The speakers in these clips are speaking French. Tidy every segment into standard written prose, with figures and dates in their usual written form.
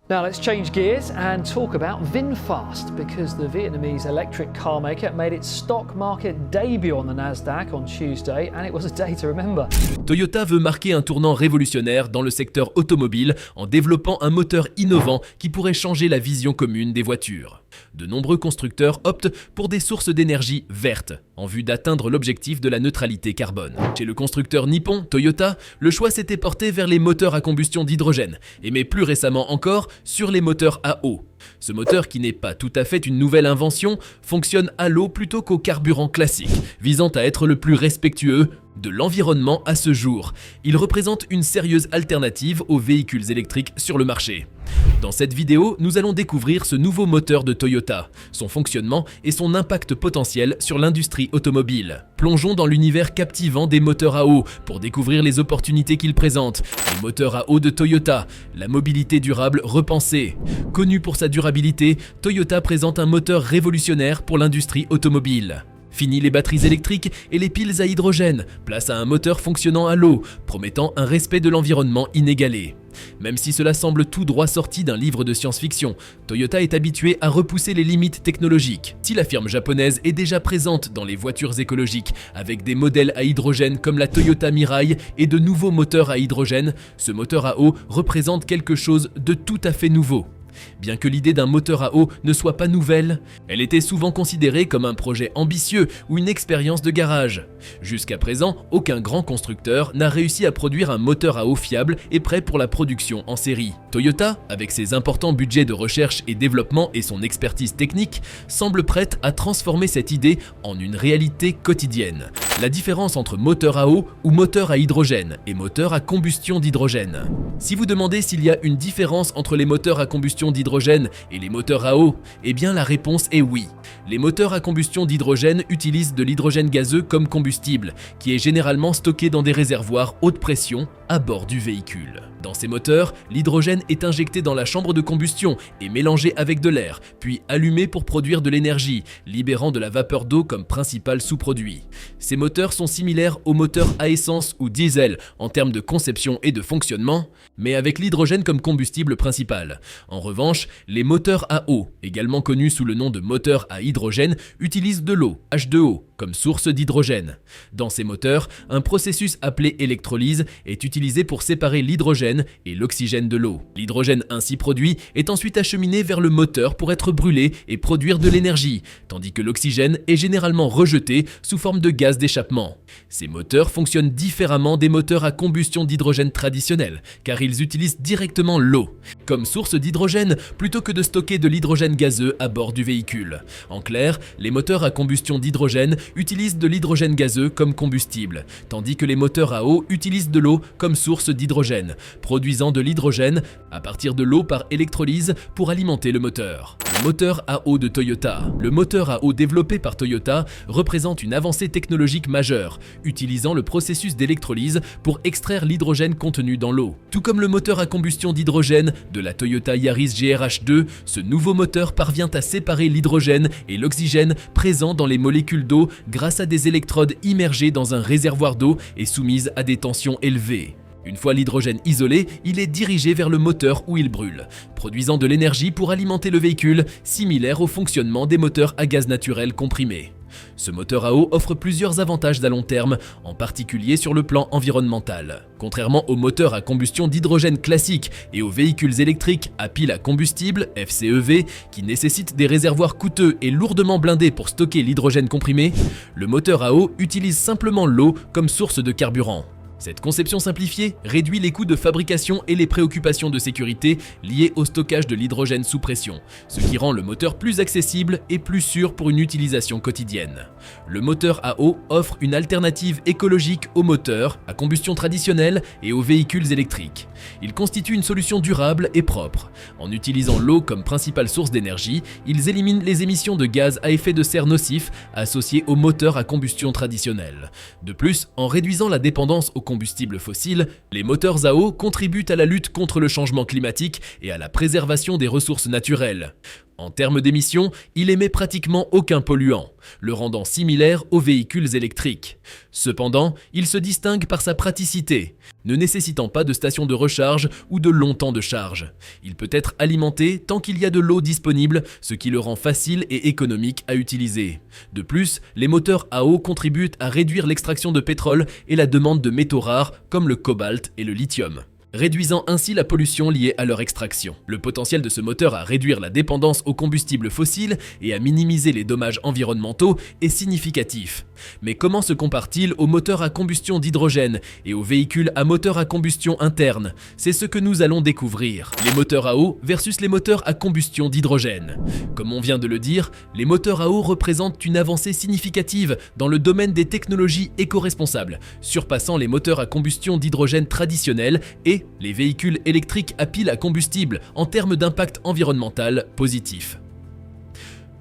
Now let's change gears and talk about VinFast because the Vietnamese electric car maker made its stock market debut on the Nasdaq on Tuesday and it was a day to remember. Toyota veut marquer un tournant révolutionnaire dans le secteur automobile en développant un moteur innovant qui pourrait changer la vision commune des voitures. De nombreux constructeurs optent pour des sources d'énergie vertes en vue d'atteindre l'objectif de la neutralité carbone. Chez le constructeur nippon Toyota, le choix s'était porté vers les moteurs à combustion d'hydrogène mais plus récemment encore sur les moteurs à eau. Ce moteur, qui n'est pas tout à fait une nouvelle invention, fonctionne à l'eau plutôt qu'au carburant classique, visant à être le plus respectueux de l'environnement à ce jour. Il représente une sérieuse alternative aux véhicules électriques sur le marché. Dans cette vidéo, nous allons découvrir ce nouveau moteur de Toyota, son fonctionnement et son impact potentiel sur l'industrie automobile. Plongeons dans l'univers captivant des moteurs à eau pour découvrir les opportunités qu'ils présentent. Les moteurs à eau de Toyota, la mobilité durable repensée. Connu pour sa durabilité, Toyota présente un moteur révolutionnaire pour l'industrie automobile. Fini les batteries électriques et les piles à hydrogène, place à un moteur fonctionnant à l'eau, promettant un respect de l'environnement inégalé. Même si cela semble tout droit sorti d'un livre de science-fiction, Toyota est habitué à repousser les limites technologiques. Si la firme japonaise est déjà présente dans les voitures écologiques, avec des modèles à hydrogène comme la Toyota Mirai et de nouveaux moteurs à hydrogène, ce moteur à eau représente quelque chose de tout à fait nouveau. Bien que l'idée d'un moteur à eau ne soit pas nouvelle, elle était souvent considérée comme un projet ambitieux ou une expérience de garage. Jusqu'à présent, aucun grand constructeur n'a réussi à produire un moteur à eau fiable et prêt pour la production en série. Toyota, avec ses importants budgets de recherche et développement et son expertise technique, semble prête à transformer cette idée en une réalité quotidienne. La différence entre moteur à eau ou moteur à hydrogène et moteur à combustion d'hydrogène. Si vous demandez s'il y a une différence entre les moteurs à combustion d'hydrogène et les moteurs à eau, eh bien la réponse est oui. Les moteurs à combustion d'hydrogène utilisent de l'hydrogène gazeux comme combustible, qui est généralement stocké dans des réservoirs haute pression à bord du véhicule. Dans ces moteurs, l'hydrogène est injecté dans la chambre de combustion et mélangé avec de l'air, puis allumé pour produire de l'énergie, libérant de la vapeur d'eau comme principal sous-produit. Ces moteurs sont similaires aux moteurs à essence ou diesel en termes de conception et de fonctionnement, mais avec l'hydrogène comme combustible principal. En revanche, les moteurs à eau, également connus sous le nom de moteurs à hydrogène, utilisent de l'eau, H2O, comme source d'hydrogène. Dans ces moteurs, un processus appelé électrolyse est utilisé pour séparer l'hydrogène et l'oxygène de l'eau. L'hydrogène ainsi produit est ensuite acheminé vers le moteur pour être brûlé et produire de l'énergie, tandis que l'oxygène est généralement rejeté sous forme de gaz d'échappement. Ces moteurs fonctionnent différemment des moteurs à combustion d'hydrogène traditionnels, car ils utilisent directement l'eau comme source d'hydrogène plutôt que de stocker de l'hydrogène gazeux à bord du véhicule. En clair, les moteurs à combustion d'hydrogène utilisent de l'hydrogène gazeux comme combustible, tandis que les moteurs à eau utilisent de l'eau comme source d'hydrogène, produisant de l'hydrogène à partir de l'eau par électrolyse pour alimenter le moteur. Le moteur à eau de Toyota. Le moteur à eau développé par Toyota représente une avancée technologique majeure, utilisant le processus d'électrolyse pour extraire l'hydrogène contenu dans l'eau. Tout comme le moteur à combustion d'hydrogène de la Toyota Yaris GRH2, ce nouveau moteur parvient à séparer l'hydrogène et l'oxygène présents dans les molécules d'eau grâce à des électrodes immergées dans un réservoir d'eau et soumises à des tensions élevées. Une fois l'hydrogène isolé, il est dirigé vers le moteur où il brûle, produisant de l'énergie pour alimenter le véhicule, similaire au fonctionnement des moteurs à gaz naturel comprimé. Ce moteur à eau offre plusieurs avantages à long terme, en particulier sur le plan environnemental. Contrairement aux moteurs à combustion d'hydrogène classiques et aux véhicules électriques à pile à combustible, FCEV, qui nécessitent des réservoirs coûteux et lourdement blindés pour stocker l'hydrogène comprimé, le moteur à eau utilise simplement l'eau comme source de carburant. Cette conception simplifiée réduit les coûts de fabrication et les préoccupations de sécurité liées au stockage de l'hydrogène sous pression, ce qui rend le moteur plus accessible et plus sûr pour une utilisation quotidienne. Le moteur à eau offre une alternative écologique aux moteurs à combustion traditionnelle et aux véhicules électriques. Il constitue une solution durable et propre. En utilisant l'eau comme principale source d'énergie, ils éliminent les émissions de gaz à effet de serre nocifs associés aux moteurs à combustion traditionnelle. De plus, en réduisant la dépendance aux combustibles fossiles, les moteurs à eau contribuent à la lutte contre le changement climatique et à la préservation des ressources naturelles. En termes d'émissions, il émet pratiquement aucun polluant, le rendant similaire aux véhicules électriques. Cependant, il se distingue par sa praticité, ne nécessitant pas de station de recharge ou de longs temps de charge. Il peut être alimenté tant qu'il y a de l'eau disponible, ce qui le rend facile et économique à utiliser. De plus, les moteurs à eau contribuent à réduire l'extraction de pétrole et la demande de métaux rares comme le cobalt et le lithium, réduisant ainsi la pollution liée à leur extraction. Le potentiel de ce moteur à réduire la dépendance aux combustibles fossiles et à minimiser les dommages environnementaux est significatif. Mais comment se compare-t-il aux moteurs à combustion d'hydrogène et aux véhicules à moteur à combustion interne? C'est ce que nous allons découvrir. Les moteurs à eau versus les moteurs à combustion d'hydrogène. Comme on vient de le dire, les moteurs à eau représentent une avancée significative dans le domaine des technologies éco-responsables, surpassant les moteurs à combustion d'hydrogène traditionnels et les véhicules électriques à pile à combustible en termes d'impact environnemental positif.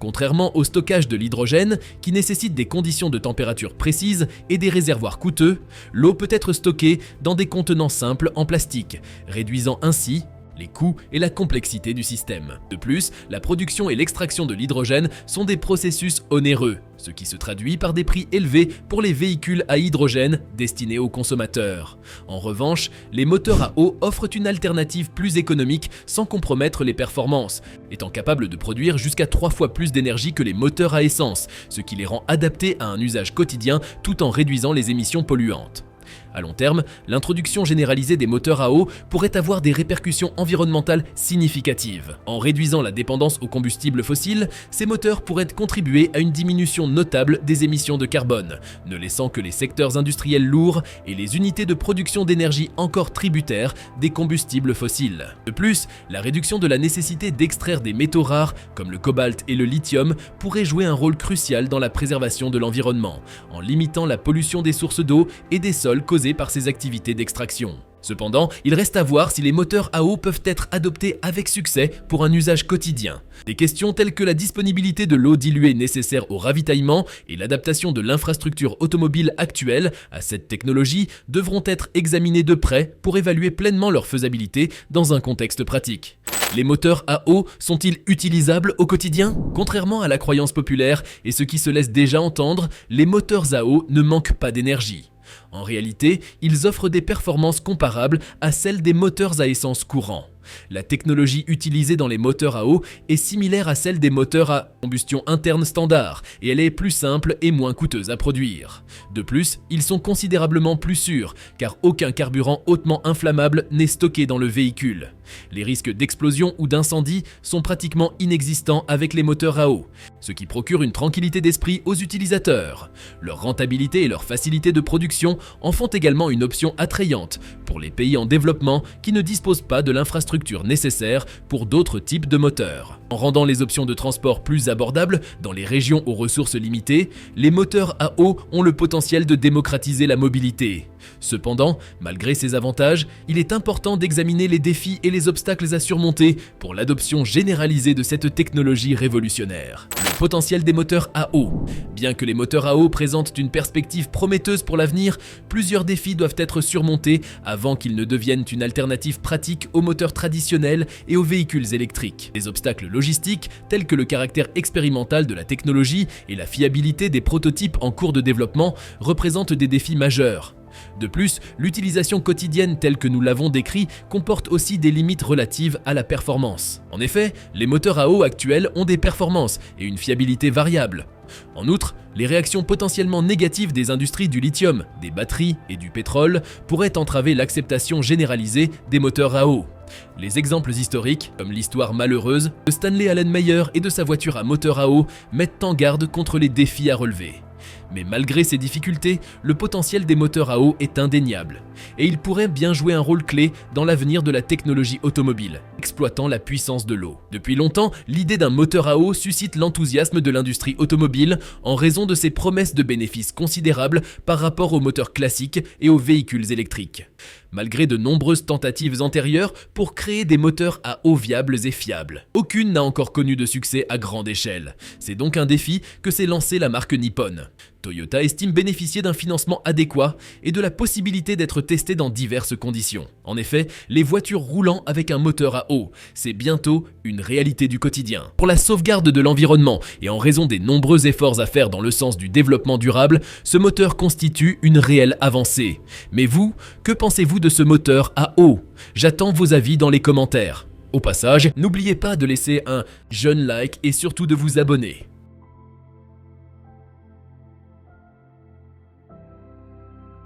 Contrairement au stockage de l'hydrogène, qui nécessite des conditions de température précises et des réservoirs coûteux, l'eau peut être stockée dans des contenants simples en plastique, réduisant ainsi les coûts et la complexité du système. De plus, la production et l'extraction de l'hydrogène sont des processus onéreux, ce qui se traduit par des prix élevés pour les véhicules à hydrogène destinés aux consommateurs. En revanche, les moteurs à eau offrent une alternative plus économique sans compromettre les performances, étant capables de produire jusqu'à 3 fois plus d'énergie que les moteurs à essence, ce qui les rend adaptés à un usage quotidien tout en réduisant les émissions polluantes. À long terme, l'introduction généralisée des moteurs à eau pourrait avoir des répercussions environnementales significatives. En réduisant la dépendance aux combustibles fossiles, ces moteurs pourraient contribuer à une diminution notable des émissions de carbone, ne laissant que les secteurs industriels lourds et les unités de production d'énergie encore tributaires des combustibles fossiles. De plus, la réduction de la nécessité d'extraire des métaux rares comme le cobalt et le lithium pourrait jouer un rôle crucial dans la préservation de l'environnement, en limitant la pollution des sources d'eau et des sols causés par ces activités d'extraction. Cependant, il reste à voir si les moteurs à eau peuvent être adoptés avec succès pour un usage quotidien. Des questions telles que la disponibilité de l'eau diluée nécessaire au ravitaillement et l'adaptation de l'infrastructure automobile actuelle à cette technologie devront être examinées de près pour évaluer pleinement leur faisabilité dans un contexte pratique. Les moteurs à eau sont-ils utilisables au quotidien? Contrairement à la croyance populaire et ce qui se laisse déjà entendre, les moteurs à eau ne manquent pas d'énergie. En réalité, ils offrent des performances comparables à celles des moteurs à essence courants. La technologie utilisée dans les moteurs à eau est similaire à celle des moteurs à combustion interne standard et elle est plus simple et moins coûteuse à produire. De plus, ils sont considérablement plus sûrs car aucun carburant hautement inflammable n'est stocké dans le véhicule. Les risques d'explosion ou d'incendie sont pratiquement inexistants avec les moteurs à eau, ce qui procure une tranquillité d'esprit aux utilisateurs. Leur rentabilité et leur facilité de production en font également une option attrayante pour les pays en développement qui ne disposent pas de l'infrastructure nécessaires pour d'autres types de moteurs. En rendant les options de transport plus abordables dans les régions aux ressources limitées, les moteurs à eau ont le potentiel de démocratiser la mobilité. Cependant, malgré ces avantages, il est important d'examiner les défis et les obstacles à surmonter pour l'adoption généralisée de cette technologie révolutionnaire. Le potentiel des moteurs à eau. Bien que les moteurs à eau présentent une perspective prometteuse pour l'avenir, plusieurs défis doivent être surmontés avant qu'ils ne deviennent une alternative pratique aux moteurs traditionnels et aux véhicules électriques. Des obstacles logistiques tels que le caractère expérimental de la technologie et la fiabilité des prototypes en cours de développement représentent des défis majeurs. De plus, l'utilisation quotidienne telle que nous l'avons décrit comporte aussi des limites relatives à la performance. En effet, les moteurs à eau actuels ont des performances et une fiabilité variable. En outre, les réactions potentiellement négatives des industries du lithium, des batteries et du pétrole pourraient entraver l'acceptation généralisée des moteurs à eau. Les exemples historiques, comme l'histoire malheureuse de Stanley Allen Meyer et de sa voiture à moteur à eau, mettent en garde contre les défis à relever. Mais malgré ces difficultés, le potentiel des moteurs à eau est indéniable, et il pourrait bien jouer un rôle clé dans l'avenir de la technologie automobile, exploitant la puissance de l'eau. Depuis longtemps, l'idée d'un moteur à eau suscite l'enthousiasme de l'industrie automobile en raison de ses promesses de bénéfices considérables par rapport aux moteurs classiques et aux véhicules électriques. Malgré de nombreuses tentatives antérieures pour créer des moteurs à eau viables et fiables, aucune n'a encore connu de succès à grande échelle. C'est donc un défi que s'est lancé la marque Nippon. Toyota estime bénéficier d'un financement adéquat et de la possibilité d'être testé dans diverses conditions. En effet, les voitures roulant avec un moteur à eau, c'est bientôt une réalité du quotidien. Pour la sauvegarde de l'environnement et en raison des nombreux efforts à faire dans le sens du développement durable, ce moteur constitue une réelle avancée. Mais vous, que pensez-vous de ce moteur à eau? J'attends vos avis dans les commentaires. Au passage, n'oubliez pas de laisser un jeune like et surtout de vous abonner.